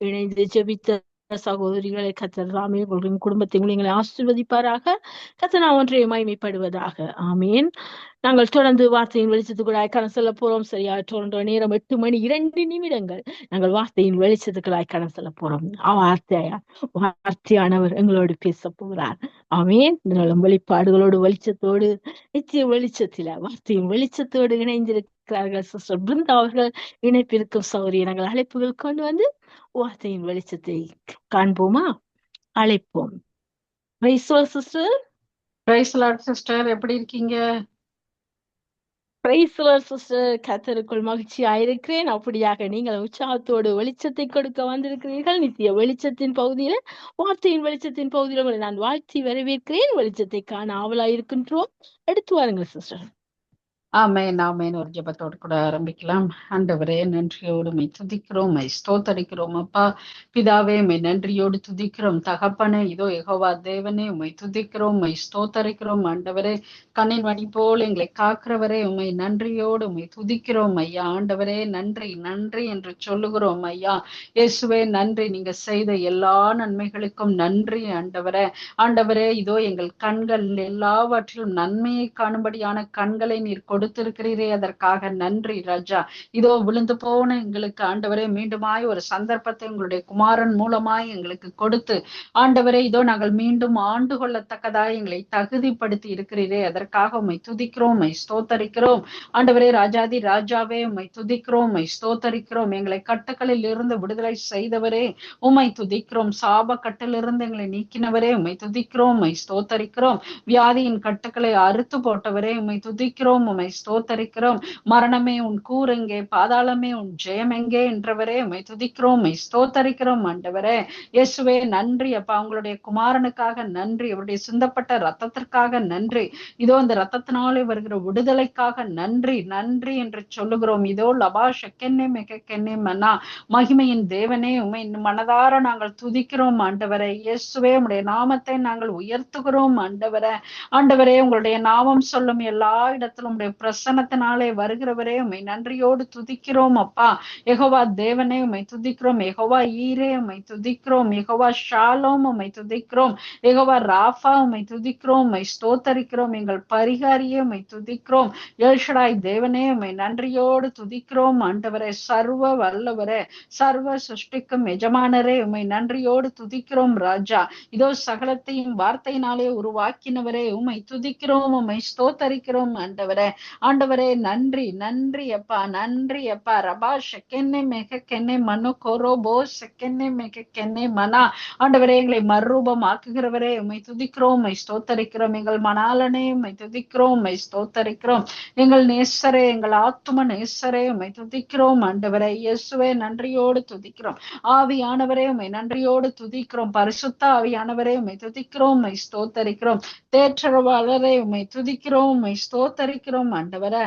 இணைந்து ஜெபித்த சகோதரிகளை கத்தர் ராமே உங்களின் குடும்பத்தை உங்களை ஆசீர்வதிப்பாராக. கத்தர் நான் ஒன்றை மகிமைப்படுவதாக. ஆமீன். நாங்கள் தொடர்ந்து வார்த்தையின் வெளிச்சத்துக்குள்ளாய் கடந்து செல்ல போறோம். சரியா தொடர்ந்த நேரம் 8 மணி 2 நிமிடங்கள். நாங்கள் வார்த்தையின் வெளிச்சத்துக்குள்ளாய் கடந்து செல்ல போறோம். வார்த்தையானவர் எங்களோடு பேச போகிறார். ஆமீன். இதனாலும் வெளிப்பாடுகளோடு வெளிச்சத்தோடு நித்திய வெளிச்சத்தில வார்த்தையின் வெளிச்சத்தோடு இணைந்திருக்கிறார்கள் சிஸ்டர் பிருந்தா அவர்கள். இணைப்பிற்கும் சௌரிய நாங்கள் அழைப்புகள் கொண்டு வந்து வார்த்தையின் வெளிச்சத்தை காண்போமா? அழைப்போம். சிஸ்டர். பிரைஸ் லார்ட் சிஸ்டர், எப்படி இருக்கீங்க? பிரைஸ் லார்ட் சிஸ்டர், கர்த்தருக்குள் மகிழ்ச்சியாயிருக்கிறேன். அப்படியாக நீங்கள் உற்சாகத்தோடு வெளிச்சத்தை கொடுக்க வந்திருக்கிறீர்கள். நித்திய வெளிச்சத்தின் பகுதியில, வார்த்தையின் வெளிச்சத்தின் பகுதியில உங்களை நான் வாழ்த்தி வரவேற்கிறேன். வெளிச்சத்தை காண ஆவலாயிருக்கின்றோம். எடுத்து வாருங்கள் சிஸ்டர். ஆமேன் ஆமேன். ஒரு ஜெபத்தோடு கூட ஆரம்பிக்கலாம். ஆண்டவரே, நன்றியோடு மை துதிக்கிறோம், மை ஸ்தோத்தரிக்கிறோம். அப்பா பிதாவே, மை நன்றியோடு துதிக்கிறோம். தகப்பனே, இதோ யெகோவா தேவனே, உம்மை துதிக்கிறோம், மை ஸ்தோத்தரிக்கிறோம். ஆண்டவரே, கண்ணின் மணி போல் எங்களை காக்கிறவரே, உம்மை நன்றியோடு உம்மை துதிக்கிறோம் ஐயா. ஆண்டவரே, நன்றி நன்றி என்று சொல்லுகிறோம் ஐயா. இயேசுவே நன்றி, நீங்க செய்த எல்லா நன்மைகளுக்கும் நன்றி ஆண்டவரே. ஆண்டவரே, இதோ எங்கள் கண்கள் எல்லாவற்றிலும் நன்மையை காணும்படியான கண்களை நீர் கொடுத்திருக்கிறீரே, அதற்காக நன்றி ராஜா. இதோ விழுந்து போன எங்களுக்கு ஆண்டவரே மீண்டுமாய் ஒரு சந்தர்ப்பத்தை உங்களுடைய குமாரன் மூலமாய் எங்களுக்கு கொடுத்து ஆண்டவரே, இதோ நாங்கள் மீண்டும் ஆண்டு கொள்ளத்தக்கதாய் எங்களை தகுதிப்படுத்தி இருக்கிறீரே, அதற்காக உம்மை துதிக்கிறோம், உம்மை ஸ்தோத்தரிக்கிறோம். ஆண்டவரே, ராஜாதி ராஜாவே, உம்மை துதிக்கிறோம், உம்மை ஸ்தோத்தரிக்கிறோம். எங்களை கட்டுக்களில் இருந்து விடுதலை செய்தவரே, உம்மை துதிக்கிறோம். சாப கட்டிலிருந்து எங்களை நீக்கினவரே, உம்மை துதிக்கிறோம், உம்மை ஸ்தோத்தரிக்கிறோம். வியாதியின் கட்டுக்களை அறுத்து போட்டவரே, உம்மை துதிக்கிறோம், உம்மை ஸ்தோத்தரிக்கிறோம். மரணமே உன் கூர் எங்கே, பாதாளமே உன் ஜெயம் எங்கே என்றவரே, உம்மை துதிக்கிறோம், உம்மை ஸ்தோத்தரிக்கிறோம். ஆண்டவரே இயேசுவே நன்றி அப்பா. உங்களுடைய குமாரனுக்காக நன்றி, அவருடைய சிந்தப்பட்ட ரத்தத்திற்காக நன்றி. இதோ இந்த ரத்தத்தினாலே வருகிற விடுதலைக்காக நன்றி நன்றி என்று சொல்லுகிறோம். இதோ லபா ஷெக்கென்னே மெகெக்கென்னே மன்னா, மகிமையின் தேவனே, உம்மை மனதார நாங்கள் துதிக்கிறோம் ஆண்டவரே. இயேசுவே, உம்முடைய நாமத்தை நாங்கள் உயர்த்துகிறோம் ஆண்டவரே. ஆண்டவரே, உங்களுடைய நாமம் சொல்லும் எல்லா இடத்திலும் உடைய பிரசன்னத்தினாலே வருகிறவரே, உம்மை நன்றியோடு துதிக்கிறோம் அப்பா. யெகோவா தேவனே, உம்மை துதிக்கிறோம். யெகோவா ஈரே, உம்மை துதிக்கிறோம். யெகோவா ஷாலோம், உம்மை துதிக்கிறோம். யெகோவா ராஃபா, உம்மை துதிக்கிறோம், உம்மை ஸ்தோத்தரிக்கிறோம். எங்கள் பரிகாரியே, உம்மை துதிக்கிறோம். எல்ஷடாய் தேவனே, உம்மை நன்றியோடு துதிக்கிறோம் ஆண்டவரே. சர்வ வல்லவரே, சர்வ சிருஷ்டிக்கும் எஜமானரே, உம்மை நன்றியோடு துதிக்கிறோம் ராஜா. இதோ சகலத்தையும் வார்த்தையினாலே உருவாக்கினவரே, உம்மை துதிக்கிறோம், உம்மை ஸ்தோத்தரிக்கிறோம் ஆண்டவரே. ஆண்டவரே நன்றி நன்றி அப்பா, நன்றி அப்பா. ரபா ஷெக்கென்னே மெகெக்கென்னே மனு கோரோபோ ஷெக்கென்னே மெகெக்கென்னே மனா. ஆண்டவரே, எங்களை மறுரூபம் ஆக்குகிறவரே, உம்மை துதிக்கிறோம், உம்மை ஸ்தோத்தரிக்கிறோம். எங்கள் மணாலனே, உம்மை துதிக்கிறோம், உம்மை ஸ்தோத்தரிக்கிறோம். எங்கள் நேசரே, எங்கள் ஆத்தும நேசரே, உம்மை துதிக்கிறோம் ஆண்டவரே. இயேசுவே நன்றியோடு துதிக்கிறோம். ஆவியானவரே, உம்மை நன்றியோடு துதிக்கிறோம். பரிசுத்த ஆவியானவரே, உம்மை துதிக்கிறோம், உம்மை ஸ்தோத்தரிக்கிறோம். தேற்றரவாளரே, உம்மை துதிக்கிறோம், உம்மை ஸ்தோத்தரிக்கிறோம் ஆண்டவரே.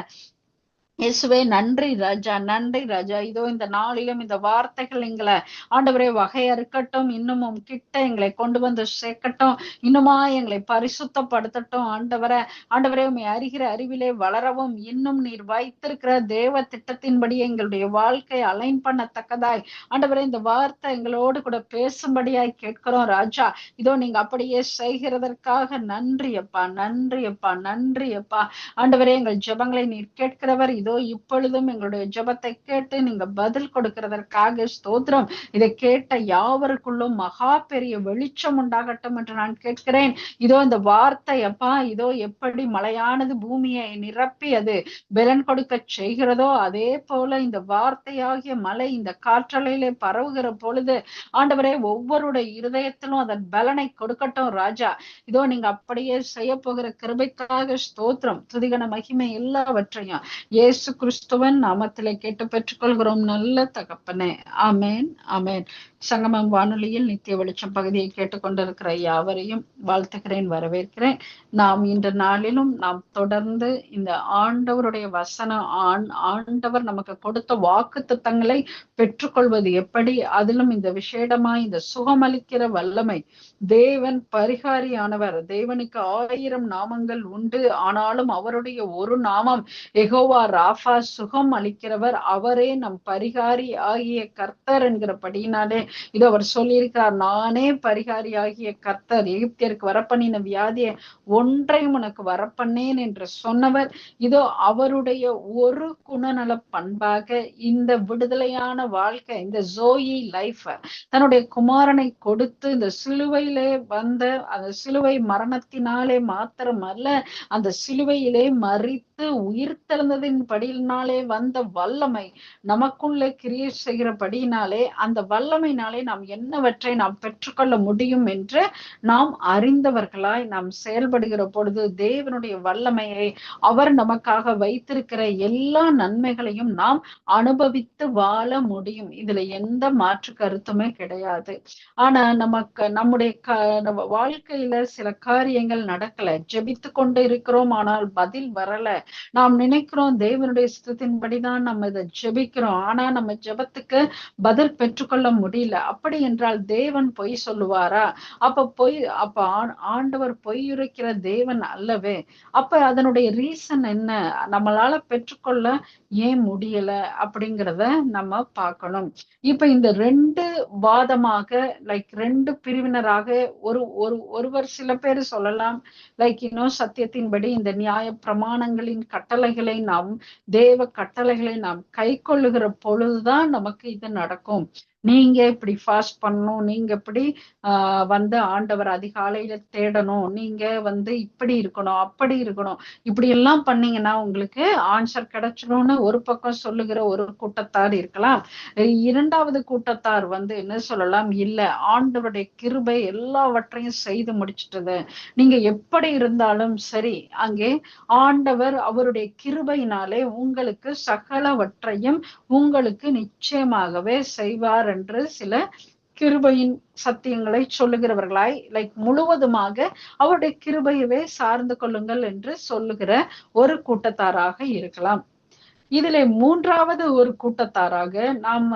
இயேசுவே நன்றி ராஜா, நன்றி ராஜா. இதோ இந்த நாளிலும் இந்த வார்த்தைகள் எங்களை ஆண்டவரே வகையறுக்கட்டும், இன்னமும் கிட்ட எங்களை கொண்டு வந்து சேர்க்கட்டும், இன்னுமா எங்களை பரிசுத்தப்படுத்தட்டும் ஆண்டவரே. ஆண்டவரே, உம்மை அறிகிற அறிவிலே வளரவும், இன்னும் நீர் வைத்திருக்கிற தேவ திட்டத்தின்படி எங்களுடைய வாழ்க்கை அலைன் பண்ணத்தக்கதாய் ஆண்டவரே இந்த வார்த்தை எங்களோடு கூட பேசும்படியாய் கேட்கிறோம் ராஜா. இதோ நீங்க அப்படியே செய்கிறதற்காக நன்றி அப்பா, நன்றி அப்பா, நன்றி அப்பா. ஆண்டவரே, எங்கள் ஜெபங்களை நீர் கேட்கிறவர். இதோ இப்பொழுதும் எங்களுடைய ஜெபத்தை கேட்டு நீங்க பதில் கொடுக்கிறதற்காக ஸ்தோத்திரம். இதை கேட்ட யாவருக்குள்ளும் மகா பெரிய வெளிச்சம் உண்டாகட்டும் என்று நான் கேட்கிறேன். இதோ இந்த வார்த்தை அப்பா, இதோ எப்படி மழையானது பூமியை நிரப்பி அது பலன் கொடுக்க செய்கிறதோ, அதே போல இந்த வார்த்தையாகிய மழை இந்த காற்றலையிலே பரவுகிற பொழுது ஆண்டவரே ஒவ்வொருடைய இருதயத்திலும் அதன் பலனை கொடுக்கட்டும் ராஜா. இதோ நீங்க அப்படியே செய்ய போகிற கிருபைக்காக ஸ்தோத்திரம். துதிகன மகிமை எல்லாவற்றையும் இயேசு கிறிஸ்துவின் நாமத்திலே கேட்டு பெற்றுக்கொள்கிறோம் நல்ல தகப்பனே. ஆமேன் ஆமேன். சங்கமம் வானொலியில் நித்திய வெளிச்சம் பகுதியை கேட்டுக்கொண்டிருக்கிற யாவரையும் வாழ்த்துகிறேன், வரவேற்கிறேன். நாம் இன்று நாளிலும் நாம் தொடர்ந்து இந்த ஆண்டவருடைய வசனம், ஆண்டவர் நமக்கு கொடுத்த வாக்கு திட்டங்களை பெற்றுக்கொள்வது எப்படி, அதிலும் இந்த விசேடமாய் இந்த சுகமளிக்கிற வல்லமை, தேவன் பரிகாரியானவர். தேவனுக்கு 1000 நாமங்கள் உண்டு, ஆனாலும் அவருடைய ஒரு நாமம் யெகோவா ராஃபா சுகம் அளிக்கிறவர், அவரே நம் பரிகாரி ஆகிய கர்த்தர் என்கிறபடியினாலே இது அவர் சொல்லியிருக்கிறார். நானே பரிகாரி ஆகிய கர்த்தர், எகிப்தியருக்கு வரப்பண்ணின வியாதியை ஒன்றையும் உனக்கு வரப்பண்ணேன் என்று சொன்னவர். இதோ அவருடைய ஒரு குணநல பண்பாக இந்த விடுதலையான வாழ்க்கை, இந்த ஜோயி லைஃப், தன்னுடைய குமாரனை கொடுத்து இந்த சிலுவையிலே வந்த அந்த சிலுவை மரணத்தினாலே மாத்திரமல்ல, அந்த சிலுவையிலே மரித்து உயிர்த்தெழுந்ததின் படியினாலே வந்த வல்லமை நமக்குள்ளே கிரியை செய்கிறபடியினாலே, அந்த வல்லமையினாலே நாம் என்னவற்றை நாம் பெற்றுக்கொள்ள முடியும் என்று நாம் அறிந்தவர்களாய் நாம் செயல்படுகிற பொழுது தேவனுடைய வல்லமையை, அவர் நமக்காக வைத்திருக்கிற எல்லா நன்மைகளையும் நாம் அனுபவித்து வாழ முடியும். இதுல எந்த மாற்று கருத்துமே கிடையாது. ஆனா நம்முடைய நம்ம வாழ்க்கையில சில காரியங்கள் நடக்கல, ஜெபித்து கொண்டு இருக்கிறோம், ஆனால் பதில் வரல. நாம் நினைக்கிறோம் தேவனுடைய சித்தத்தின்படிதான் நம்ம இதை ஜெபிக்கிறோம், ஆனா நம்ம ஜெபத்துக்கு பதில் பெற்றுக்கொள்ள முடியல. அப்படி என்றால் தேவன் பொய் சொல்லுவாரா? அப்ப ஆண்டவர் பொய்யுரைக்கிற தேவன் அல்லவே. அப்ப அதனுடைய ரீசன் என்ன? நம்மளால பெற்றுக்கொள்ள ஏன் முடியல அப்படிங்கிறத நம்ம பார்க்கணும். இப்ப இந்த ரெண்டு வாதமாக, லைக் ரெண்டு பிரிவினராக, ஒருவர் சில பேர் சொல்லலாம், லைக் சத்தியத்தின்படி இந்த நியாய பிரமாணங்களின் கட்டளைகளை நாம், தேவ கட்டளைகளை நாம் கை கொள்ளுகிற பொழுதுதான் நமக்கு இது நடக்கும். நீங்க இப்படி ஃபாஸ்ட் பண்ணணும், நீங்க இப்படி ஆண்டவர் அதிகாலையில தேடணும், நீங்க இப்படி இருக்கணும், அப்படி இருக்கணும், இப்படி எல்லாம் பண்ணீங்கன்னா உங்களுக்கு ஆன்சர் கிடைச்சிடும்னு ஒரு பக்கம் சொல்லுகிற ஒரு கூட்டத்தார் இருக்கலாம். இரண்டாவது கூட்டத்தார் என்ன சொல்லலாம், இல்ல, ஆண்டவருடைய கிருபை எல்லாவற்றையும் செய்து முடிச்சிட்டது, நீங்க எப்படி இருந்தாலும் சரி, அங்கே ஆண்டவர் அவருடைய கிருபையினாலே உங்களுக்கு சகலவற்றையும் உங்களுக்கு நிச்சயமாகவே செய்வார் என்று சில கிருபையின் சத்தியங்களை சொல்லுகிறவர்களாய், லைக் முழுவதுமாக அவருடைய கிருபையவே சார்ந்து கொள்ளுங்கள் என்று சொல்லுகிற ஒரு கூட்டத்தாராக இருக்கலாம். இதுல மூன்றாவது ஒரு கூட்டத்தாராக நாம்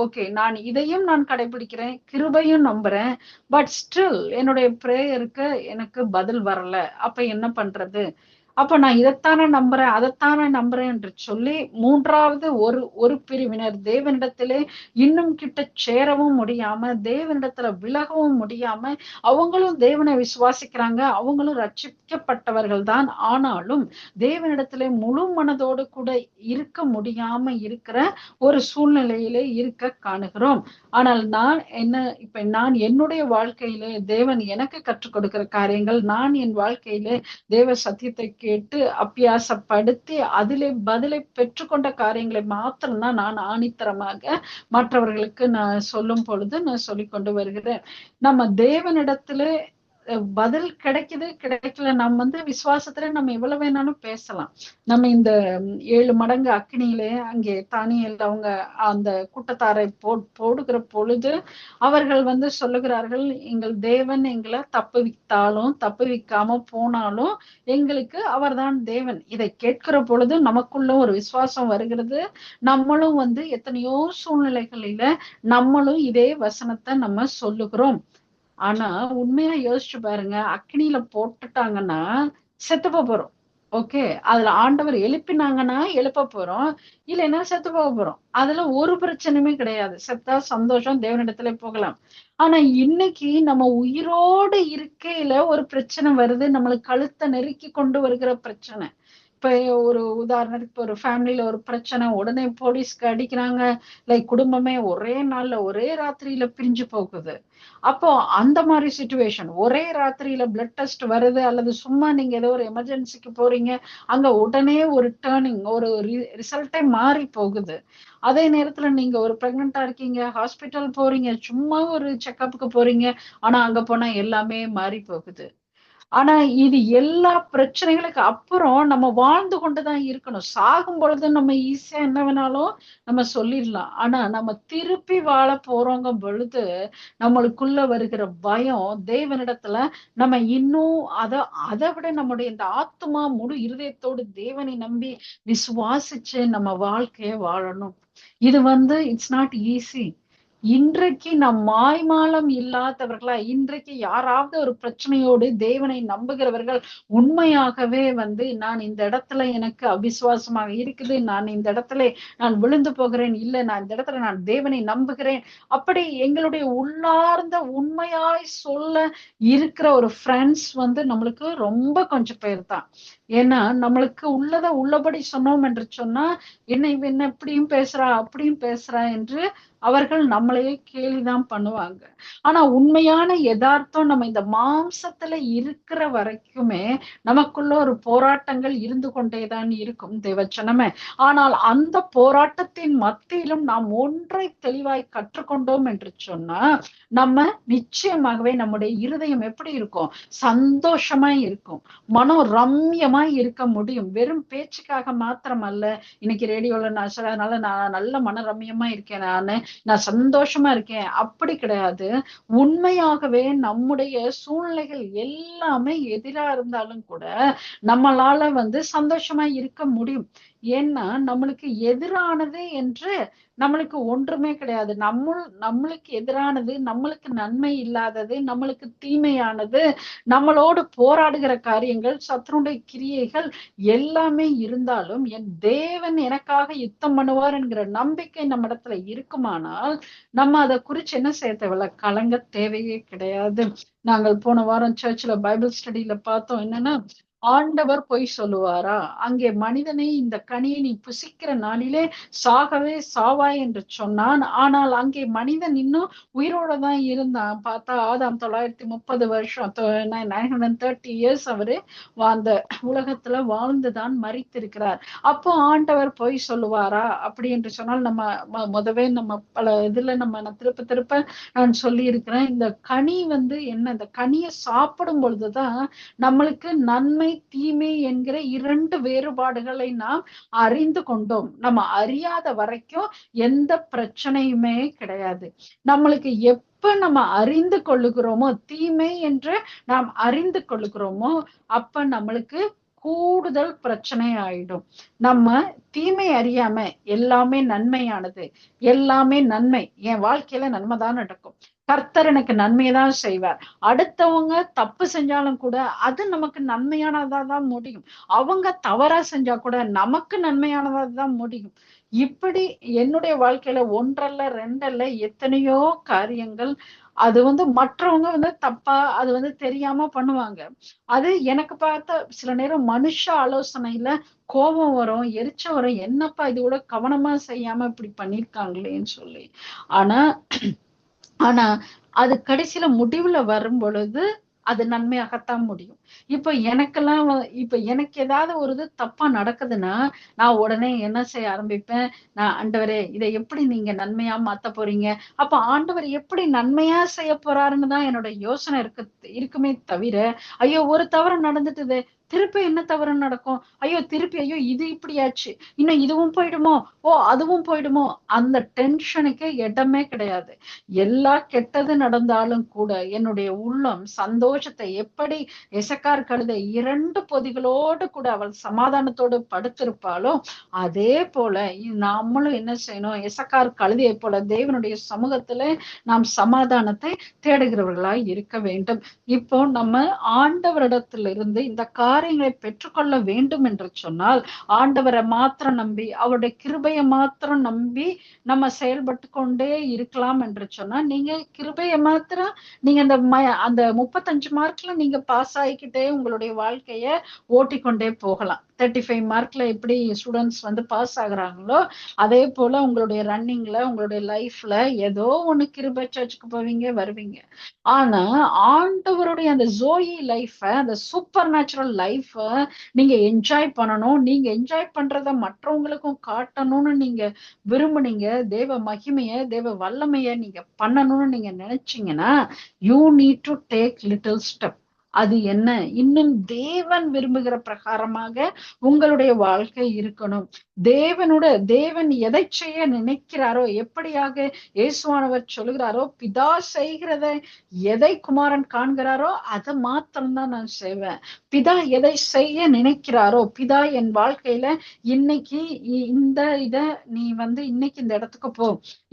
ஓகே, நான் இதையும் நான் கடைபிடிக்கிறேன், கிருபையும் நம்புறேன், பட் ஸ்டில் என்னுடைய பிரேயருக்கு எனக்கு பதில் வரல, அப்ப என்ன பண்றது? அப்ப நான் இதைத்தானே நம்புறேன், அதைத்தானே நம்புறேன் என்று சொல்லி மூன்றாவது ஒரு பிரிவினர் தேவனிடத்திலே இன்னும் கிட்ட சேரவும் முடியாம, தேவனிடத்துல விலகவும் முடியாம, அவங்களும் தேவனை விசுவாசிக்கிறாங்க, அவங்களும் ரட்சிக்கப்பட்டவர்கள் தான், ஆனாலும் தேவனிடத்திலே முழு மனதோடு கூட இருக்க முடியாம இருக்கிற ஒரு சூழ்நிலையிலே இருக்க காணுகிறோம். ஆனால் நான் என்னுடைய வாழ்க்கையிலே தேவன் எனக்கு கற்றுக் கொடுக்கிற காரியங்கள், நான் என் வாழ்க்கையிலே தேவ சத்தியத்தை கேட்டு அபியாசப்படுத்தி அதிலே பதிலை பெற்றுக்கொண்ட காரியங்களை மாத்திரம்தான் நான் ஆணித்தரமாக மற்றவர்களுக்கு நான் சொல்லும் பொழுது நான் சொல்லிக்கொண்டு வருகிறேன். நம்ம தேவனிடத்திலே பதில் கிடைக்கல, நம்ம விசுவாசத்துல நம்ம எவ்வளவு வேணாலும் பேசலாம். நம்ம இந்த 7 மடங்கு அக்னியிலே அங்கே தானியேல் அவங்க அந்த கூட்டத்தாரை போடுகிற பொழுது அவர்கள் சொல்லுகிறார்கள், எங்கள் தேவன் எங்களை தப்புவித்தாலும் தப்புவிக்காம போனாலும் எங்களுக்கு அவர்தான் தேவன். இதை கேட்கிற பொழுது நமக்குள்ள ஒரு விசுவாசம் வருகிறது. நம்மளும் எத்தனையோ சூழ்நிலைகளில நம்மளும் இதே வசனத்தை நம்ம சொல்லுகிறோம். ஆனா உண்மையா யோசிச்சு பாருங்க, அக்னியில போட்டுட்டாங்கன்னா செத்து போறோம். ஓகே, அதுல ஆண்டவர் எழுப்பினாங்கன்னா எழுப்ப போறோம், இல்லைன்னா செத்து போறோம். அதுல ஒரு பிரச்சனையுமே கிடையாது. செத்தா சந்தோஷம், தேவனிடத்துல போகலாம். ஆனா இன்னைக்கு நம்ம உயிரோடு இருக்கையில ஒரு பிரச்சனை வருது, நம்மளுக்கு கழுத்தை நெருக்கி கொண்டு வருகிற பிரச்சனை. இப்ப ஒரு உதாரணத்துக்கு ஒரு ஃபேமிலியில ஒரு பிரச்சனை, உடனே போலீஸ்க்கு அடிக்கிறாங்க, லைக் குடும்பமே ஒரே நாள்ல ஒரே ராத்திரியில பிரிஞ்சு போகுது. அப்போ அந்த மாதிரி சிச்சுவேஷன், ஒரே ராத்திரியில பிளட் டெஸ்ட் வருது, அல்லது சும்மா நீங்க ஏதோ ஒரு எமர்ஜென்சிக்கு போறீங்க, அங்க உடனே ஒரு டேர்னிங், ஒரு ரிசல்ட்டே மாறி போகுது. அதே நேரத்துல நீங்க ஒரு பிரெக்னெண்டா இருக்கீங்க, ஹாஸ்பிட்டல் போறீங்க, சும்மா ஒரு செக்கப்புக்கு போறீங்க, ஆனா அங்க போனா எல்லாமே மாறி போகுது. ஆனா இது எல்லா பிரச்சனைகளுக்கு அப்புறம் நம்ம வாழ்ந்து கொண்டுதான் இருக்கணும். சாகும் பொழுது நம்ம ஈஸியா என்ன வேணாலும் நம்ம சொல்லிடலாம். ஆனா நம்ம திருப்பி வாழ போறோங்க பொழுது நம்மளுக்குள்ள வருகிற பயம், தேவனிடத்துல நம்ம இன்னும் அதை விட நம்முடைய இந்த ஆத்மா முழு இருதயத்தோடு தேவனை நம்பி விசுவாசிச்சு நம்ம வாழ்க்கைய வாழணும். இது இட்ஸ் நாட் ஈஸி. இன்றைக்கு நம் மாய்மாலம் இல்லாதவர்களா, இன்றைக்கு யாராவது ஒரு பிரச்சனையோடு தேவனை நம்புகிறவர்கள் உண்மையாகவே நான் இந்த இடத்துல எனக்கு அவிசுவாசமாக இருக்குது, நான் இந்த இடத்துல நான் விழுந்து போகிறேன், இல்ல நான் இந்த இடத்துல நான் தேவனை நம்புகிறேன், அப்படி எங்களுடைய உள்ளார்ந்த உண்மையாய் சொல்ல இருக்கிற ஒரு ஃப்ரெண்ட்ஸ் நம்மளுக்கு ரொம்ப கொஞ்சம் பேர் தான். ஏன்னா நம்மளுக்கு உள்ளத உள்ளபடி சொன்னோம் என்று சொன்னா, என்ன இப்படியும் பேசுறா அப்படியும் பேசுறா என்று அவர்கள் நம்மளையே கேலிதான் பண்ணுவாங்க. ஆனா உண்மையான யதார்த்தம், நம்ம இந்த மாம்சத்துல இருக்கிற வரைக்குமே நமக்குள்ள ஒரு போராட்டங்கள் இருந்து கொண்டேதான் இருக்கும் தேவச்சனமே. ஆனால் அந்த போராட்டத்தின் மத்தியிலும் நாம் ஒன்றை தெளிவாய் கற்றுக்கொண்டோம் என்று சொன்னா, நம்ம நிச்சயமாகவே நம்முடைய இருதயம் எப்படி இருக்கும்? சந்தோஷமாய் இருக்கும், மனம் ரம்யமாய் இருக்க முடியும். வெறும் பேச்சுக்காக மாத்திரம் அல்ல, இன்னைக்கு ரேடியோல நான் சொல்றதுனால நான் நல்ல மன ரம்யமா இருக்கேன், நான் சந்தோஷமா இருக்கேன், அப்படி கிடையாது. உண்மையாகவே நம்முடைய சூழ்நிலைகள் எல்லாமே எதிரா இருந்தாலும் கூட நம்மளால சந்தோஷமா இருக்க முடியும். ஏன்னா நம்மளுக்கு எதிரானது என்று நம்மளுக்கு ஒன்றுமே கிடையாது. நம்மளுக்கு எதிரானது, நம்மளுக்கு நன்மை இல்லாதது, நம்மளுக்கு தீமையானது, நம்மளோடு போராடுகிற காரியங்கள், சத்துருடைய கிரியைகள் எல்லாமே இருந்தாலும் என் தேவன் எனக்காக யுத்தம் பண்ணுவார் என்கிற நம்பிக்கை நம்ம இடத்துல இருக்குமானால் நம்ம அதை குறிச்சு என்ன செய்ய தேவையில்ல, கலங்க தேவையே கிடையாது. நாங்கள் போன வாரம் சர்ச்சில் பைபிள் ஸ்டடியில பார்த்தோம், என்னன்னா ஆண்டவர் பொய் சொல்லுவாரா? அங்கே மனிதனை இந்த கனியை நீ புசிக்கிற நாளிலே சாகவே சாவாய் என்று சொன்னான். ஆனால் அங்கே மனிதன் இன்னும் உயிரோட தான் இருந்தான். பார்த்தா ஆதாம் 930 வருஷம் 930 இயர்ஸ் அவரு அந்த உலகத்துல வாழ்ந்துதான் மரித்திருக்கிறார். அப்போ ஆண்டவர் பொய் சொல்லுவாரா அப்படி என்று சொன்னால், நம்ம முதவே நம்ம பல இதுல நான் திருப்ப திருப்ப நான் சொல்லி இருக்கிறேன், இந்த கனி என்ன, இந்த கனியை சாப்பிடும் பொழுதுதான் நம்மளுக்கு நன்மை தீமை என்கிற இரண்டு வேறுபாடுகளை நாம் அறிந்து கொண்டோம். நம்ம அறியாத வரைக்கும் எந்த பிரச்சனையுமே கிடையாது. நம்மளுக்கு எப்ப நம்ம அறிந்து கொள்ளுகிறோமோ, தீமை என்று நாம் அறிந்து கொள்ளுகிறோமோ, அப்ப நம்மளுக்கு கூடுதல் பிரச்சனை ஆயிடும். நம்ம தீமை அறியாம எல்லாமே நன்மையானது, எல்லாமே நன்மை, என் வாழ்க்கையில நன்மைதான் நடக்கும், கர்த்தர் எனக்கு நன்மையதான் செய்வார், அடுத்தவங்க தப்பு செஞ்சாலும் கூட அது நமக்கு நன்மையானதா தான் முடியும், அவங்க தவறா செஞ்சா கூட நமக்கு நன்மையானதா தான் முடியும். இப்படி என்னுடைய வாழ்க்கையில ஒன்றல்ல ரெண்டல்ல எத்தனையோ காரியங்கள் அது மற்றவங்க தப்பா அது தெரியாம பண்ணுவாங்க. அது எனக்கு பார்த்த சில நேரம் மனுஷ ஆலோசனையில கோபம் வரும், எரிச்சல் வரும், என்னப்பா இது கூட கவனமா செய்யாம இப்படி பண்ணிருக்காங்களேன்னு சொல்லி. ஆனா ஆனா அது கடைசியில முடிவுல வரும் பொழுது அது நன்மையாகத்தான் முடியும். இப்ப எனக்கெல்லாம் இப்ப எனக்கு ஏதாவது ஒரு இது தப்பா நடக்குதுன்னா நான் உடனே என்ன செய்ய ஆரம்பிப்பேன், நான் ஆண்டவரே இதை எப்படி நீங்க நன்மையா மாத்த போறீங்க, அப்ப ஆண்டவர் எப்படி நன்மையா செய்ய போறாருன்னு தான் என்னோட யோசனை இருக்குமே தவிர, ஐயோ ஒரு தவறு நடந்துட்டுது, திருப்பி என்ன தவறு நடக்கும், ஐயோ திருப்பி ஐயோ இது இப்படியாச்சு, இன்னும் இதுவும் போயிடுமோ, ஓ அதுவும் போயிடுமோ, அந்த டென்ஷனுக்கு இடமே கிடையாது. எல்லா கெட்டது நடந்தாலும் கூட என்னுடைய உள்ளம் சந்தோஷத்தை, எப்படி எசக்கார் கழுதை 2 பொதிகளோடு கூட அவள் சமாதானத்தோடு படுத்திருப்பாளோ அதே போல நம்மளும் என்ன செய்யணும், எசக்கார் கழுதையை போல தேவனுடைய சமூகத்துல நாம் சமாதானத்தை தேடுகிறவர்களாய் இருக்க வேண்டும். இப்போ நம்ம ஆண்டவரிடத்திலிருந்து இந்த காரியங்களை பெற்றுக்கொள்ள வேண்டும் என்று சொன்னால், ஆண்டவரை மாத்திரம் நம்பி அவருடைய கிருபையை மாத்திரம் நம்பி நம்ம செயல்பட்டு கொண்டே இருக்கலாம் என்று சொன்னா, நீங்க கிருபையை மாத்திரம் நீங்க அந்த 35 மார்க்ல நீங்க பாஸ் ஆகிக்கிட்டே உங்களுடைய வாழ்க்கைய ஓட்டிக்கொண்டே போகலாம். 35 மார்க்ல எப்படி ஸ்டூடெண்ட்ஸ் பாஸ் ஆகுறாங்களோ அதே போல உங்களுடைய ரன்னிங்ல உங்களுடைய லைஃப்ல ஏதோ ஒண்ணு கிருபை சர்ச்சுக்கு போவீங்க வருவீங்க. ஆனா ஆண்டவருடைய அந்த ஜோயி லைஃப, அந்த சூப்பர் நேச்சுரல் லைஃப நீங்க என்ஜாய் பண்ணணும், நீங்க என்ஜாய் பண்றத மற்றவங்களுக்கும் காட்டணும்னு நீங்க விரும்புனீங்க, தேவ மகிமைய தேவ வல்லமைய நீங்க பண்ணணும்னு நீங்க நினைச்சீங்கன்னா, you need to take little step. அது என்ன? இன்னும் தேவன் விரும்புகிற பிரகாரமாக உங்களுடைய வாழ்க்கை இருக்கணும். தேவன் எதை செய்ய நினைக்கிறாரோ, எப்படியாக இயேசுவானவர் சொல்லுகிறாரோ, பிதா செய்கிறத எதை குமாரன் காண்கிறாரோ அதை மாத்திரம்தான் நான் செய்வேன். பிதா எதை செய்ய நினைக்கிறாரோ, பிதா என் வாழ்க்கையில இன்னைக்கு இத நீ இன்னைக்கு இந்த இடத்துக்கு போ,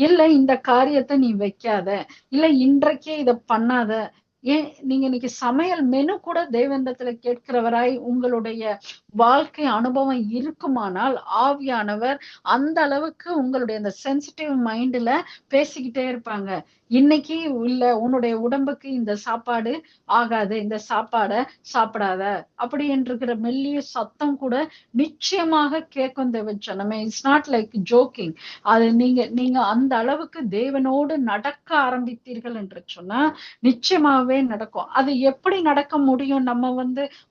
இல்ல இந்த காரியத்தை நீ வைக்காத, இல்ல இன்றைக்கே இத பண்ணாத. ஏன் நீங்க இன்னைக்கு சமையல் மெனு கூட தேவனிடத்துல கேட்கிறவராய் உங்களுடைய வாழ்க்கை அனுபவம் இருக்குமானால், ஆவியானவர் அந்த அளவுக்கு உங்களுடைய அந்த சென்சிட்டிவ் மைண்ட்ல பேசிக்கிட்டே இருப்பாங்க. இன்னைக்கு இல்ல, உன்னுடைய உடம்புக்கு இந்த சாப்பாடு ஆகாது, இந்த சாப்பாடை சாப்பிடாத அப்படி இருக்கிற மெல்லிய சத்தம் கூட நிச்சயமாக கேட்கும் தேவச்சனமே. It's not like joking. அது நீங்க அந்த அளவுக்கு தேவனோடு நடக்க ஆரம்பித்தீர்கள் என்று சொன்னா நிச்சயமாவே நடக்கும். அது எப்படி நடக்க முடியும்? நம்ம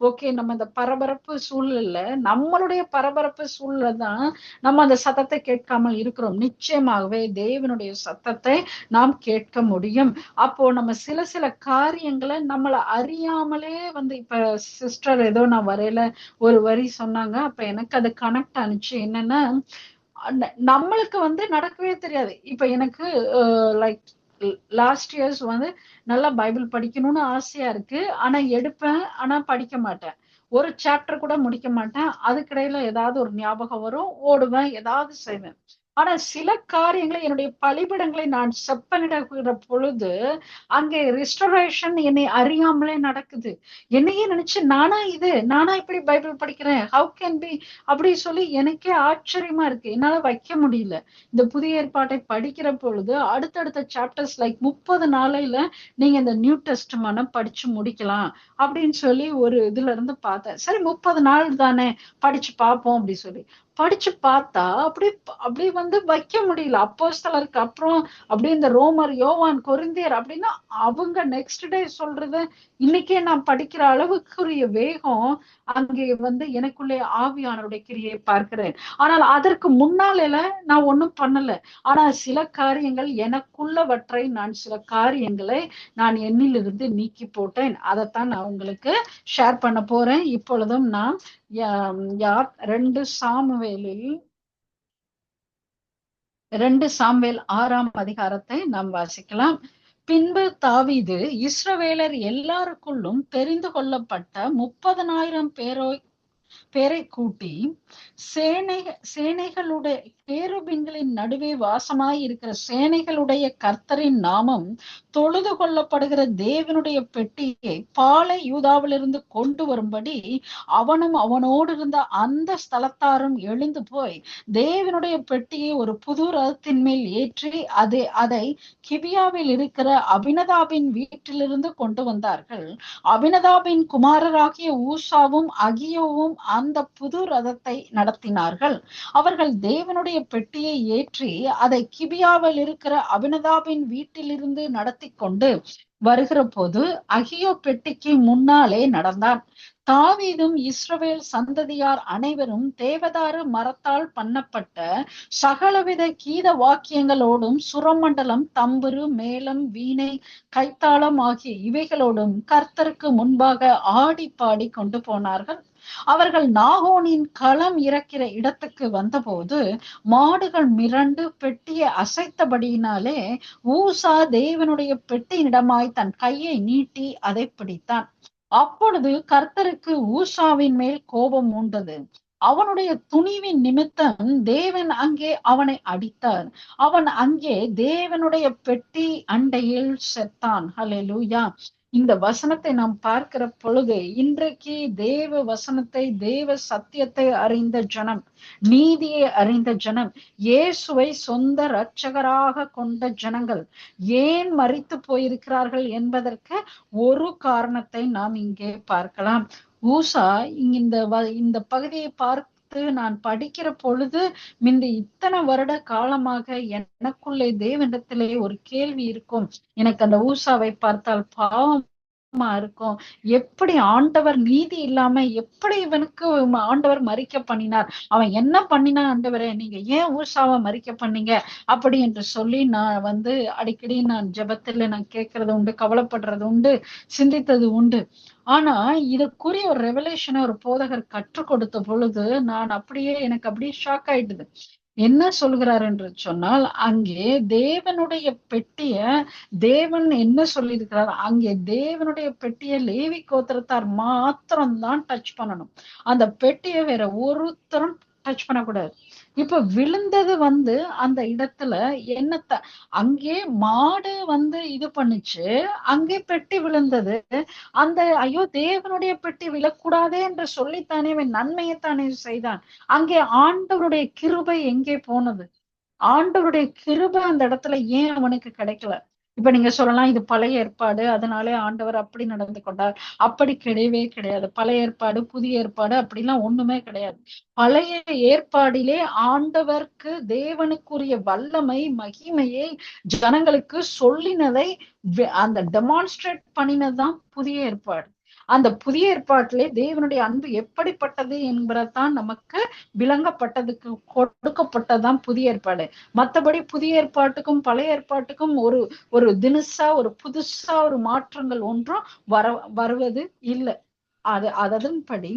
ஓகே, நம்ம இந்த பரபரப்பு சூழல்ல, நம்மளுடைய பரபரப்பு சூழல்ல தான் நம்ம அந்த சத்தத்தை கேட்காமல் இருக்கிறோம். நிச்சயமாகவே தேவனுடைய சத்தத்தை நாம் கேட்க முடியும். அப்போ நம்ம சில காரியங்களை நம்மள அறியாமலே இப்ப சிஸ்டர் ஏதோ நான் வரையில ஒரு வரி சொன்னாங்க, அப்ப எனக்கு அது கனெக்ட் ஆனிச்சு. என்னன்னா, நம்மளுக்கு நடக்கவே தெரியாது. இப்ப எனக்கு லைக் லாஸ்ட் இயர்ஸ் நல்லா பைபிள் படிக்கணும்னு ஆசையா இருக்கு. ஆனா எடுப்பேன், ஆனா படிக்க மாட்டேன். ஒரு சாப்டர் கூட முடிக்க மாட்டேன். அதுக்கிடையில ஏதாவது ஒரு ஞாபகம் வரும், ஓடுவேன், ஏதாவது செய்வேன். ஆனா சில காரியங்களை, என்னுடைய பலிபிடங்களை நான் செப்பனிடுகிற பொழுது அங்கே ரிஸ்டரேஷன் என்னை அறியாமலே நடக்குது. என்னையே நினைச்சு, நானா இப்படி பைபிள் படிக்கிறேன், ஹவு கேன் பி அப்படி சொல்லி எனக்கே ஆச்சரியமா இருக்கு. என்னால வைக்க முடியல. இந்த புதிய ஏற்பாட்டை படிக்கிற பொழுது அடுத்தடுத்த சாப்டர்ஸ் லைக் 30 நாளையில நீங்க இந்த நியூ டெஸ்ட்மென்ட் படிச்சு முடிக்கலாம் அப்படின்னு சொல்லி ஒரு இதுல இருந்து பார்த்தேன். சரி, 30 நாள் தானே, படிச்சு பார்ப்போம் அப்படி சொல்லி படிச்சு பார்த்தா அப்படி வைக்க முடியல. அப்போஸ்தலருக்கு அப்புறம் அப்படியே இந்த ரோமர், யோவான், கொரிந்தியர் அப்படின்னா அவங்க நெக்ஸ்ட் டே சொல்றது இன்னைக்கே நான் படிக்கிற அளவுக்குரிய வேகம் அங்கே எனக்குள்ளே ஆவியானவருடைய கிரியை பார்க்கிறேன். ஆனால் அதற்கு முன்னால நான் ஒண்ணும் பண்ணல. ஆனா சில காரியங்கள் எனக்குள்ளவற்றை, சில காரியங்களை நான் என்னிலிருந்து நீக்கி போட்டேன். அதைத்தான் நான் உங்களுக்கு ஷேர் பண்ண போறேன். இப்பொழுதும் நான் 2 சாமுவேல் 6ஆம் அதிகாரத்தை நாம் வாசிக்கலாம். பின்பு தாவீது இஸ்ரவேலர் எல்லாருக்குள்ளும் தெரிந்து கொள்ளப்பட்ட 30,000 பேரை கூட்டி, சேனைகளுடைய கேருபீன்களின் நடுவே வாசமாய் இருக்கிற சேனைகளுடைய கர்த்தரின் நாமம் தொழுது கொள்ளப்படுகிற தேவனுடைய பெட்டியை பாலை யூதாவிலிருந்து கொண்டு வரும்படி அவனும் அவனோடு இருந்த அந்த ஸ்தலத்தாரும் எழுந்து போய் தேவனுடைய பெட்டியை ஒரு புது ரதத்தின் மேல் ஏற்றி அதை கிபியாவில் இருக்கிற அபினதாபின் வீட்டிலிருந்து கொண்டு வந்தார்கள். அபினதாபின் குமாரராகிய ஊசாவும் அகியோவும் அந்த புது ரதத்தை நடத்தினார்கள். அவர்கள் தேவனுடைய பெட்டியை ஏற்றி அதை கிபியாவில் இருக்கிற அபினதாபின் வீட்டிலிருந்து நடத்தி கொண்டு வருகிற போது அகியோ பெட்டிக்கு முன்னாலே நடந்தான். தாவீதும் இஸ்ரவேல் சந்ததியார் அனைவரும் தேவதாரு மரத்தால் பண்ணப்பட்ட சகலவித கீத வாக்கியங்களோடும் சுரமண்டலம், தம்புரு, மேளம், வீணை, கைத்தாளம் ஆகிய இவைகளோடும் கர்த்தருக்கு முன்பாக ஆடி பாடி கொண்டு போனார்கள். அவர்கள் நாகோனின் களம் இறக்கிற இடத்துக்கு வந்தபோது மாடுகள் மிரண்டு பெட்டியை அசைத்தபடியினாலே ஊசா தேவனுடைய பெட்டியினிடமாய் தன் கையை நீட்டி அதை பிடித்தான். அப்பொழுது கர்த்தருக்கு ஊசாவின் மேல் கோபம் உண்டது. அவனுடைய துணிவின் நிமித்தம் தேவன் அங்கே அவனை அடித்தார். அவன் அங்கே தேவனுடைய பெட்டி அண்டையில் செத்தான். ஹல்லேலூயா. இந்த வசனத்தை நாம் பார்க்கிற பொழுது, இன்றைக்கு தேவ வசனத்தை, தேவ சத்தியத்தை அறிந்த ஜனம், நீதியை அறிந்த ஜனம், இயேசுவை சொந்த இரட்சகராக கொண்ட ஜனங்கள் ஏன் மரித்து போயிருக்கிறார்கள் என்பதற்கு ஒரு காரணத்தை நாம் இங்கே பார்க்கலாம். ஊசா இந்த பகுதியை பார்த்து நான் படிக்கிற பொழுது, முந்தி இத்தனை வருட காலமாக எனக்குள்ளே தேவனிடத்திலே ஒரு கேள்வி இருக்கும். எனக்கு அந்த ஊசாவை பார்த்தால் பாவம் இருக்கும். எப்படி ஆண்டவர் நீதி இல்லாம எப்படி இவனுக்கு ஆண்டவர் மரிக்க பண்ணினார், அவன் என்ன பண்ணினா ஆண்டவரே, நீங்க ஏன் ஊசாவை மரிக்க பண்ணீங்க அப்படி என்று சொல்லி நான் அடிக்கடி நான் ஜெபத்துல நான் கேட்கறது உண்டு, கவலைப்படுறது உண்டு, சிந்தித்தது உண்டு. ஆனா இதுக்குரிய ஒரு ரெவலேஷனை ஒரு போதகர் கற்றுக் கொடுத்த பொழுது நான் எனக்கு அப்படியே ஷாக் ஆயிடுது. என்ன சொல்கிறார் என்று சொன்னால், அங்கே தேவனுடைய பெட்டிய தேவன் என்ன சொல்லியிருக்கிறார், அங்கே தேவனுடைய பெட்டியை லேவி கோத்திரத்தார் மாத்திரம்தான் டச் பண்ணணும். அந்த பெட்டியை வேற ஒருத்தரும் டச் பண்ணக்கூடாது. இப்ப விழுந்தது அந்த இடத்துல என்னத்த அங்கே மாடு இது பண்ணுச்சு, அங்கே பெட்டி விழுந்தது. அந்த ஐயோ தேவனுடைய பெட்டி விழக்கூடாதே என்று சொல்லித்தானே அவன் நன்மையைத்தானே செய்தான். அங்கே ஆண்டவருடைய கிருபை எங்கே போனது? ஆண்டவருடைய கிருபை அந்த இடத்துல ஏன் அவனுக்கு கிடைக்கல? இப்ப நீங்க சொல்லலாம் இது பழைய ஏற்பாடு, அதனாலே ஆண்டவர் அப்படி நடந்து கொண்டார். அப்படி கிடையவே கிடையாது. பழைய ஏற்பாடு புதிய ஏற்பாடு அப்படிலாம் ஒண்ணுமே கிடையாது. பழைய ஏற்பாடிலே ஆண்டவருக்கு தேவனுக்குரிய வல்லமை மகிமையை ஜனங்களுக்கு சொல்லினதை அந்த டெமான்ஸ்ட்ரேட் பண்ணினதுதான் புதிய ஏற்பாடு. அந்த புதிய ஏற்பாட்டிலே தேவனுடைய அன்பு எப்படிப்பட்டது என்பதுதான் நமக்கு விளங்கப்பட்டதுக்கு கொடுக்கப்பட்டதுதான் புதிய ஏற்பாடு. மற்றபடி புதிய ஏற்பாட்டுக்கும் பழைய ஏற்பாட்டுக்கும் ஒரு தினசா ஒரு புதுசா ஒரு மாற்றங்கள் ஒன்றும் வருவது இல்லை. அதன்படி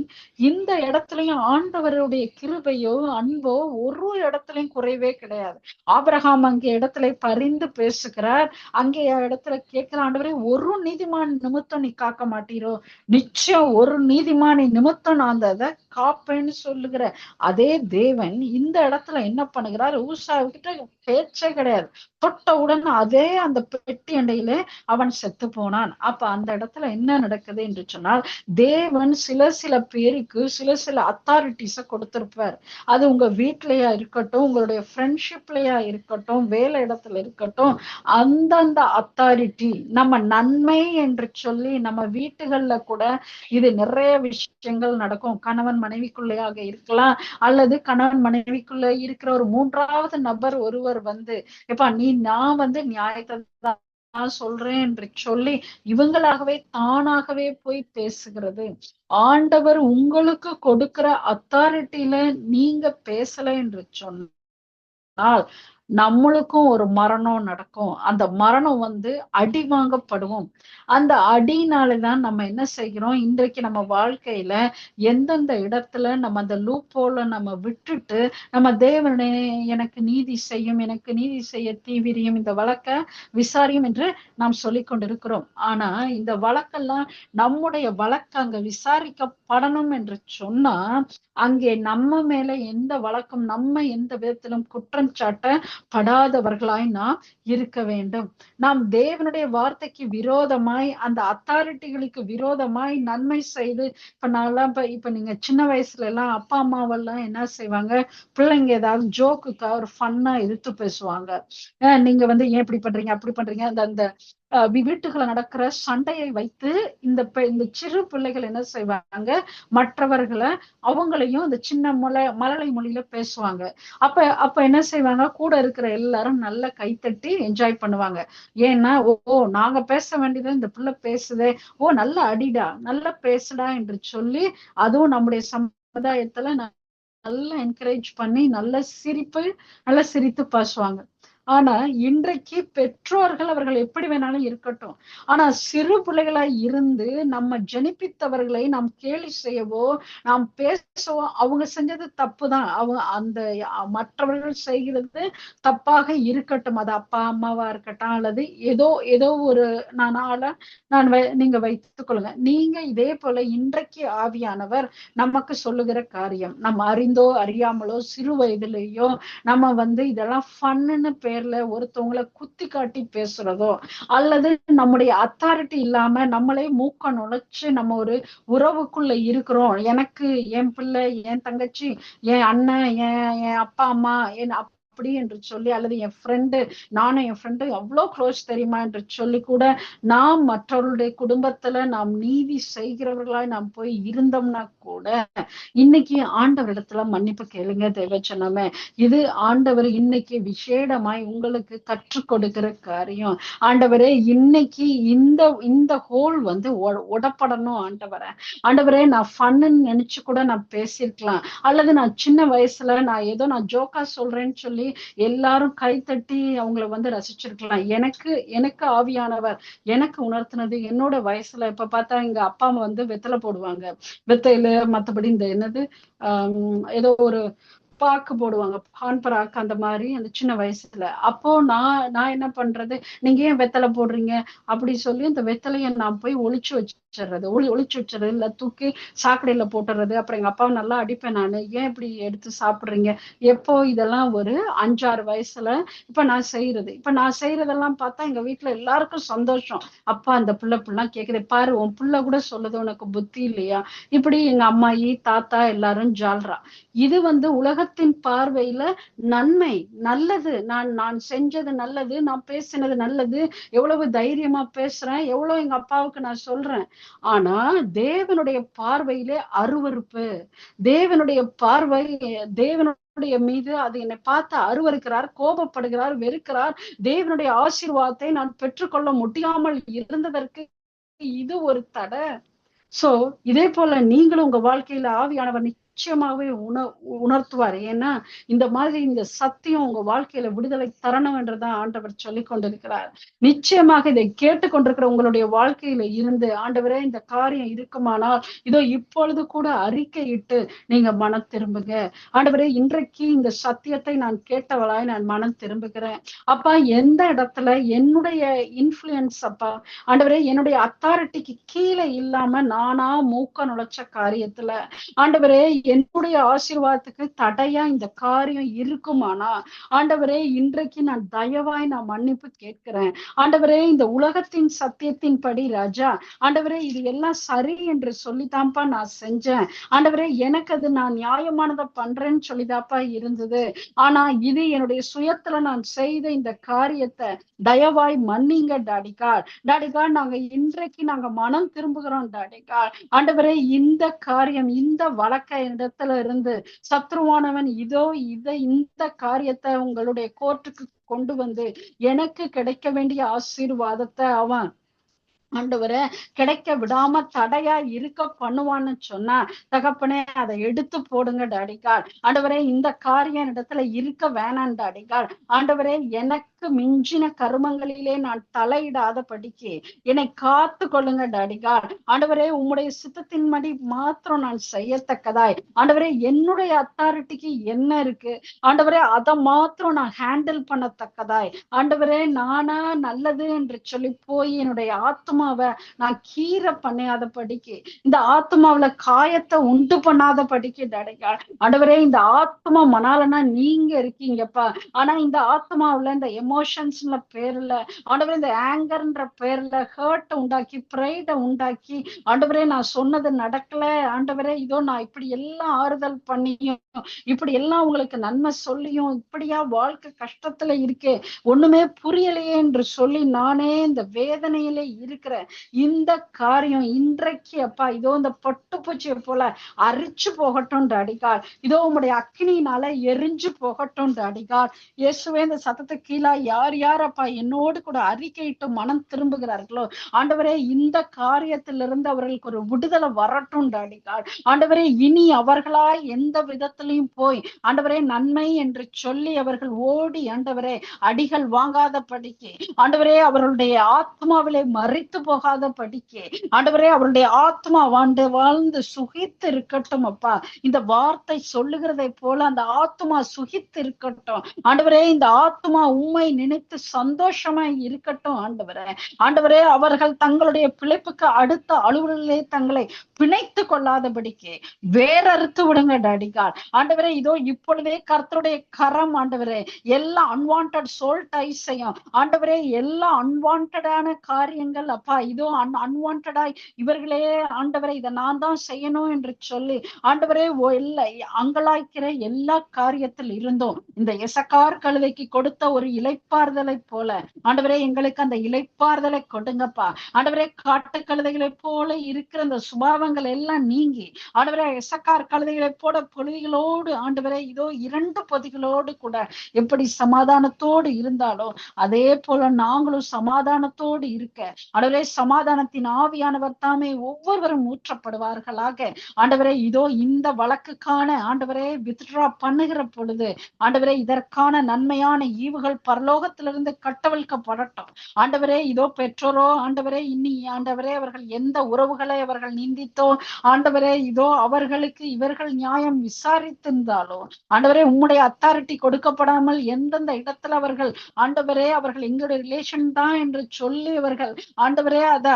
இந்த இடத்துலயும் ஆண்டவருடைய கிருபையோ அன்போ ஒரு இடத்துலயும் குறைவே கிடையாது. ஆபிரகாம் அங்கே இடத்துல பரிந்து பேசுகிறார். அங்கே இடத்துல கேட்கிற ஆண்டவரே, ஒரு நீதிமான் நிமித்தம் நீ காக்க மாட்டீரோ? நிச்சயம் ஒரு நீதிமானி நிமித்தம் நான் அதை காப்பேன்னு சொல்லுகிற அதே தேவன் இந்த இடத்துல என்ன பண்ணுகிறார், ஊசாவிட்ட பேச்சே கிடையாது. தொட்டவுடன் அதே அந்த பெட்டி அண்டையில அவன் செத்து போனான். அப்ப அந்த இடத்துல என்ன நடக்குது என்று சொன்னால், தேவன் சில பேருக்கு சில அத்தாரிட்டிஸ கொடுத்திருப்பார். அது உங்க வீட்லயா இருக்கட்டும், உங்களுடைய ஃப்ரெண்ட்ஷிப்லயா இருக்கட்டும், வேலை இடத்துல இருக்கட்டும், அந்தந்த அத்தாரிட்டி நம்ம நன்மை என்று சொல்லி நம்ம வீட்டுகள்ல கூட இது நிறைய விஷயங்கள் நடக்கும். கணவன் மனைவிக்குள்ளையாக இருக்கலாம், அல்லது கணவன் மனைவிக்குள்ள இருக்கிற ஒரு மூன்றாவது நபர் ஒருவர் எப்பா நான் நியாயத்தை நான் சொல்றேன் என்று சொல்லி இவங்களாகவே தானாகவே போய் பேசுகிறது. ஆண்டவர் உங்களுக்கு கொடுக்கிற அத்தாரிட்டியில நீங்க பேசல என்று சொன்னால் நம்மளுக்கும் ஒரு மரணம் நடக்கும். அந்த மரணம் அடி வாங்கப்படுவோம். அந்த அடினாலதான் நம்ம என்ன செய்கிறோம், இன்றைக்கு நம்ம வாழ்க்கையில எந்தெந்த இடத்துல நம்ம அந்த லூப்போல நம்ம விட்டுட்டு நம்ம தேவனே எனக்கு நீதி செய்யும், எனக்கு நீதி செய்ய தீவிரியும், இந்த வழக்க விசாரியும் என்று நாம் சொல்லிக் கொண்டிருக்கிறோம். ஆனா இந்த வழக்கெல்லாம் நம்முடைய வழக்கு அங்க விசாரிக்கப்படணும் என்று சொன்னா அங்கே நம்ம மேல எந்த வழக்கம், நம்ம எந்த விதத்திலும் குற்றம் சாட்ட படாதவர்களாய் நாம் இருக்க வேண்டும். நாம் தேவனுடைய வார்த்தைக்கு விரோதமாய் அந்த அத்தாரிட்டிகளுக்கு விரோதமாய் நன்மை செய்து இப்ப நீங்க சின்ன வயசுல எல்லாம் அப்பா அம்மாவெல்லாம் என்ன செய்வாங்க, பிள்ளைங்க ஏதாவது ஜோக்குக்கா ஒரு ஃபன்னா எடுத்து பேசுவாங்க. நீங்க ஏன் இப்படி பண்றீங்க அப்படி பண்றீங்க, அந்த வீட்டுகளை நடக்கிற சண்டையை வைத்து இந்த சிறு பிள்ளைகள் என்ன செய்வாங்க, மற்றவர்களை அவங்களையும் இந்த சின்ன மழலை மொழியில பேசுவாங்க. அப்ப என்ன செய்வாங்க, கூட இருக்கிற எல்லாரும் நல்லா கைத்தட்டி என்ஜாய் பண்ணுவாங்க. ஏன்னா ஓ நாங்க பேச வேண்டியது இந்த பிள்ளை பேசுதே, ஓ நல்ல அடிடா நல்லா பேசுடா என்று சொல்லி அதுவும் நம்முடைய சமுதாயத்துல நல்லா என்கரேஜ் பண்ணி நல்ல சிரித்து பேசுவாங்க. ஆனா இன்றைக்கு பெற்றோர்கள் அவர்கள் எப்படி வேணாலும் இருக்கட்டும், ஆனா சிறு பிள்ளைகளாய் இருந்து நம்ம ஜனிப்பித்தவர்களை நாம் கேலி செய்யவோ நாம் பேசவோ, அவங்க செஞ்சது தப்புதான், அவங்க அந்த மற்றவர்கள் செய்கிறது தப்பாக இருக்கட்டும், அது அப்பா அம்மாவா இருக்கட்டும் அல்லது ஏதோ ஒரு நீங்க வைத்துக் கொள்ளுங்க. நீங்க இதே போல இன்றைக்கு ஆவியானவர் நமக்கு சொல்லுகிற காரியம், நம்ம அறிந்தோ அறியாமலோ சிறு வயதிலேயோ நம்ம இதெல்லாம் ஃபன்னு பேர்ல ஒருத்தவங்களை குத்தி காட்டி பேசுறதோ, அல்லது நம்முடைய அத்தாரிட்டி இல்லாம நம்மளே மூக்க நுழைச்சு நம்ம ஒரு உறவுக்குள்ள இருக்கிறோம், எனக்கு என் பிள்ளை என் தங்கச்சி என் அண்ணன் என் அப்பா அம்மா அப்படி என்று சொல்லி, அல்லது என் ஃப்ரெண்டு, நானும் என் ஃப்ரெண்டு அவ்வளோ க்ளோஸ் தெரியுமா என்று சொல்லி கூட நாம் மற்றவர்களுடைய குடும்பத்துல நாம் நீதி செய்கிறவர்களாய் நாம் போய் இருந்தோம்னா கூட இன்னைக்கு ஆண்டவரிடத்துல மன்னிப்பு கேளுங்க. தேவச்சனமே, இது ஆண்டவர் இன்னைக்கு விசேடமாய் உங்களுக்கு கற்றுக் கொடுக்கிற காரியம். ஆண்டவரே, இன்னைக்கு இந்த இந்த ஹோல் வந்து உடப்படணும். ஆண்டவரே, நான் ஃபன்னு நினைச்சு கூட நான் பேசியிருக்கலாம், அல்லது நான் சின்ன வயசுல நான் ஏதோ நான் ஜோக்கா சொல்றேன்னு சொல்லி எல்லாரும் கைத்தட்டி அவங்கள வந்து ரசிச்சிருக்கலாம். எனக்கு ஆவியானவர் எனக்கு உணர்த்தினது, என்னோட வயசுல இப்ப பார்த்தா எங்க அப்பா அம்மா வந்து வெத்தலை போடுவாங்க. வெத்தையில மத்தபடி இந்த என்னது ஏதோ ஒரு பாக்கு போடுவாங்க, பான்பராக்கு, அந்த மாதிரி அந்த சின்ன வயசுல. அப்போ நான் என்ன பண்றது, நீங்க ஏன் வெத்தலை போடுறீங்க அப்படி சொல்லி அந்த வெத்தலைய நான் போய் ஒளிச்சு வச்சிடுறது, ஒளிச்சு வச்சிடுறது, இல்ல தூக்கி சாக்கடையில போட்டுறது. அப்புறம் எங்க அப்பாவை நல்லா அடிப்பேன் நானு, ஏன் இப்படி எடுத்து சாப்பிடுறீங்க. எப்போ இதெல்லாம் ஒரு 5-6 வயசுல இப்ப நான் செய்யறதெல்லாம் பார்த்தா எங்க வீட்டுல எல்லாருக்கும் சந்தோஷம். அப்பா அந்த பிள்ளைலாம் கேக்குது, பாரு உன் பிள்ளை கூட சொல்லுது உனக்கு புத்தி இல்லையா. இப்படி எங்க அம்மாயி தாத்தா எல்லாரும் ஜால்ரா. இது வந்து உலகத்தின் பார்வையில நன்மை, நல்லது, நான் செஞ்சது நல்லது, நான் பேசினது நல்லது, எவ்வளவு தைரியமா பேசுறேன், எவ்வளவு எங்க அப்பாவுக்கு நான் சொல்றேன். ஆனா தேவனுடைய பார்வையிலே அருவருப்பு. தேவனுடைய பார்வை, தேவனுடைய மீது அது என்னை பார்த்து அருவருக்கிறார், கோபப்படுகிறார், வெறுக்கிறார். தேவனுடைய ஆசீர்வாதத்தை நான் பெற்றுக்கொள்ள முடியாமல் இருந்ததற்கு இது ஒரு தடை. சோ இதே போல நீங்களும் உங்க வாழ்க்கையில ஆவியானவர் நிச்சயமாவே உணர்த்துவார். ஏன்னா இந்த மாதிரி இந்த சத்தியம் உங்க வாழ்க்கையில விடுதலை தரணும் என்றுதான் ஆண்டவர் சொல்லி கொண்டிருக்கிறார். நிச்சயமாக இதை கேட்டுக்கொண்டிருக்கிற உங்களுடைய வாழ்க்கையில இருந்து, ஆண்டவரே இந்த காரியம் இருக்குமானால் இதோ இப்பொழுது கூட அறிக்கையிட்டு நீங்க மனம் திரும்புங்க. ஆண்டவரே, இன்றைக்கு இந்த சத்தியத்தை நான் கேட்டவளாய் நான் மனம் திரும்புகிறேன். அப்பா, எந்த இடத்துல என்னுடைய இன்ஃப்ளூயன்ஸ் அப்பா, ஆண்டவரே, என்னுடைய அத்தாரிட்டிக்கு கீழே இல்லாம நானா மூக்க நுழைச்ச காரியத்துல, ஆண்டவரே, என்னுடைய ஆசீர்வாதத்துக்கு தடையா இந்த காரியம் இருக்குமானா, ஆண்டவரே, இன்றைக்கு நான் தயவாய் நான் மன்னிப்பு கேட்கிறேன். ஆண்டவரே, இந்த உலகத்தின் சத்தியத்தின் படி ராஜா, ஆண்டவரே, இது எல்லாம் சரி என்று சொல்லித்தான்ப்பா நான் செஞ்சேன். ஆண்டவரே, எனக்கு அது நான் நியாயமானதை பண்றேன்னு சொல்லிதாப்பா இருந்தது. ஆனா இது என்னுடைய சுயத்துல நான் செய்த இந்த காரியத்தை தயவாய் மன்னிங்க டாடிகா. நாங்க இன்றைக்கு நாங்க மனம் திரும்புகிறோம் டாடிகா. ஆண்டவரே, இந்த காரியம், இந்த வழக்க இடத்துல இருந்து சத்ருவானவன் இந்த காரியத்தை உங்களுடைய கோர்ட்டுக்கு கொண்டு வந்து எனக்கு கிடைக்க வேண்டிய ஆசீர்வாதத்தை அவன் ஆண்டவரை கிடைக்க விடாம தடையா இருக்க பண்ணுவான்னு சொன்னா, தகப்பனே அதை எடுத்து போடுங்க டாடிகால். ஆண்டவரே, இந்த காரியம் இடத்துல இருக்க வேணாம் டாடிகால். ஆண்டவரே, எனக்கு மிஞ்சின கருமங்களிலே நான் தலையிடாத படிக்கு என்னை காத்து கொள்ளுங்க டாடிகால். ஆண்டவரே, உம்முடைய சித்தத்தின்படி மாத்திரம் நான் செய்யத்தக்கதாய், ஆண்டவரே, என்னுடைய அத்தாரிட்டிக்கு என்ன இருக்கு ஆண்டவரே, அதை மாத்திரம் நான் ஹேண்டில் பண்ணத்தக்கதாய், ஆண்டவரே, நானா நல்லது என்று சொல்லி போய் என்னுடைய ஆத்மாவை நான் கீரை பண்ணாத படிக்கு, இந்த ஆத்மாவில காயத்தை உண்டு பண்ணாத படிக்கு டாடிகால். ஆண்டவரே, இந்த ஆத்மா மணாலனா நீங்க இருக்கீங்கப்பா. ஆனா இந்த ஆத்மாவில இந்த எமோஷன்ஸ்ல பேர்ல, ஆண்டவரே, இந்த ஆங்கர்ன்ற பேர்ல ஹர்ட் உண்டாக்கி, பிரைட உண்டாக்கி, ஆண்டவரே, நான் சொன்னது நடக்கல, ஆண்டவரே, இதோ நான் இப்படி எல்லாம் ஆறுதல் பண்ணியும், இப்படி எல்லாம் உங்களுக்கு நன்மை சொல்லியும், இப்படியா வாழ்க்கை கஷ்டத்துல இருக்கே, ஒண்ணுமே புரியலையே என்று சொல்லி நானே இந்த வேதனையிலே இருக்கிற இந்த காரியம் இன்றைக்கு அப்பா, இதோ இந்த பட்டுப்பூச்சியை போல அரிச்சு போகட்டும் டாடிகால். இதோ உங்களுடைய அக்கினியினால எரிஞ்சு போகட்டும் டாடிகால். இயேசுவே, இந்த சத்தத்தை கீழே யார் அப்பா என்னோடு கூட அறிக்கையிட்டு மனம் திரும்புகிறார்களோ, ஆண்டவரே, இந்த காரியத்திலிருந்து அவர்களுக்கு ஒரு விடுதலை வரட்டும் டாடிகால். ஆண்டவரே, இனி அவர்களாய் எந்த விதத்திலையும் போய், ஆண்டவரே, நன்மை என்று சொல்லி அவர்கள் ஓடி, ஆண்டவரே, அடிகள் வாங்காத படிக்கு, ஆண்டவரே, அவர்களுடைய ஆத்மாவிலே மறித்து போகாத படிக்கு, ஆண்டவரே, அவருடைய ஆத்மா வாழ்ந்து சுகித்து இருக்கட்டும் அப்பா. இந்த வார்த்தை சொல்லுகிறதை போல அந்த ஆத்மா சுகித்து இருக்கட்டும் ஆண்டவரே. இந்த ஆத்மா உம்மை நினைத்து சந்தோஷமா இருக்கட்டும் ஆண்டவரே. அவர்கள் தங்களுடைய பிழைப்புக்கு அடுத்த அலுவலிலே தங்களை பிணைத்து கொள்ளாதபடிக்கு வேறறுத்து விடுங்க டாடிகால். ஆண்டவரே, இதோ இப்பொழுதே கர்த்தருடைய கரம், ஆண்டவரே, எல்லா அன்வான்ட் சோல் டைஸையும், ஆண்டவரே, எல்லா அன்வான்டான காரியங்கள் அப்பா இதோ அன்வான்டாய் இவர்களே ஆண்டவரை இதை நான் தான் செய்யணும் என்று சொல்லி ஆண்டவரே இல்லை அங்கலாய்க்கிற எல்லா காரியத்தில் இருந்தோம் இந்த எசக்கார் கழுதைக்கு கொடுத்த ஒரு இளைப்பாறுதலை போல ஆண்டவரே எங்களுக்கு அந்த இளைப்பாறுதலை கொடுங்கப்பா. ஆண்டவரே காட்டு கழுதைகளை போல இருக்கிற அந்த சுபாவங்கள் எல்லாம் நீங்கி ஆண்டவரே எசக்கார் கழுதைகளை போல பொழுதிகளோடு ஆண்டவரே இதோ 2 பொதிகளோடு கூட எப்படி சமாதானத்தோடு இருந்தாலோ அதே போல நாங்களும் சமாதானத்தோடு இருக்க ஆண்டவரே சமாதானத்தின் ஆவியானவர் தாமே ஒவ்வொருவரும் ஊற்றப்படுவார்களாக. ஆண்டவரே இதோ இந்த வழக்குக்கான ஆண்டவரே வித்ட்ரா பண்ணுகிற பொழுது ஆண்டவரே இதற்கான நன்மையான ஈவுகள் பரலோகத்திலிருந்து கட்டவிழ்க்கப்படட்டும். ஆண்டவரே இதோ பெற்றோரோ ஆண்டவரே இன்னி ஆண்டவரே அவர்கள் எந்த உறவுகளை அவர்கள் நிந்தித்தோ ஆண்டவரே இதோ அவர்களுக்கு இவர்கள் நியாயம் விசாரித்திருந்தாலோ ஆண்டவரே உம்முடைய அத்தாரிட்டி கொடுக்கப்படாமல் எந்தெந்த இடத்துல அவர்கள் ஆண்டவரே அவர்கள் எங்களுடைய ரிலேஷன் தான் என்று சொல்லி அவர்கள் ஆண்டவரே அதை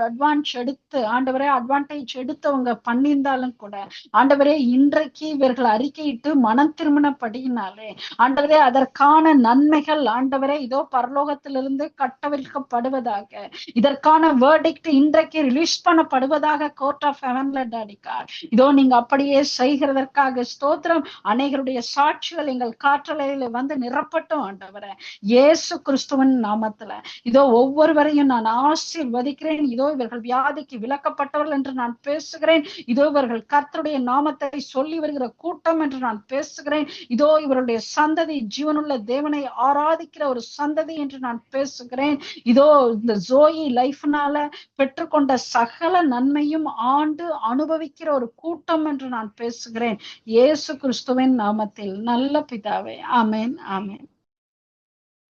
அட்வான்டேஜ் எடுத்து அவங்க பண்ணியிருந்தாலும் கூட ஆண்டவரே இன்றைக்கு இவர்கள் அறிக்கையிட்டு மனம் திருமணப்படியினாலே ஆண்டவரே அதற்கான நன்மைகள் ஆண்டவரே இதோ பரலோகத்திலிருந்து கட்டவிழ்க்கப்படுவதாக, இதற்கான வேர்டிக்ட் இன்றைக்கு ரிலீஸ் பண்ணப்படுவதாக கோர்ட் ஆஃப் ஹெவன்ல டாடிகார் இதோ நீங்க அப்படியே செய்கிறதற்காக ஸ்தோத்திரம். அநேகருடைய சாட்சிகள் எங்கள் காற்றலையில வந்து நிரப்பட்டும் ஆண்டவரே இயேசு கிறிஸ்துவின் நாமத்துல. இதோ ஒவ்வொருவரையும் நான் ஆசீர்வதிக்கிறேன். இதோ இவர்கள் வியாதிக்கு விலக்கப்பட்டவர்கள் என்று நான் பேசுகிறேன். இதோ இவர்கள் கர்த்தருடைய நாமத்தை சொல்லி வருகிற கூட்டம் என்று நான் பேசுகிறேன். இதோ இவருடைய சந்ததி ஜீவனுள்ள தேவனை ஆராதிக்கிற ஒரு சந்ததி என்று நான் பேசுகிறேன். இதோ இந்த ஜோயி லைஃப்னால பெற்றுக்கொண்ட சகல நன்மையும் ஆண்டு அனுபவிக்கிற ஒரு கூட்டம் என்று நான் பேசுகிறேன். இயேசு கிறிஸ்துவின் நாமத்தில் நல்ல பிதாவே, ஆமென், ஆமென்.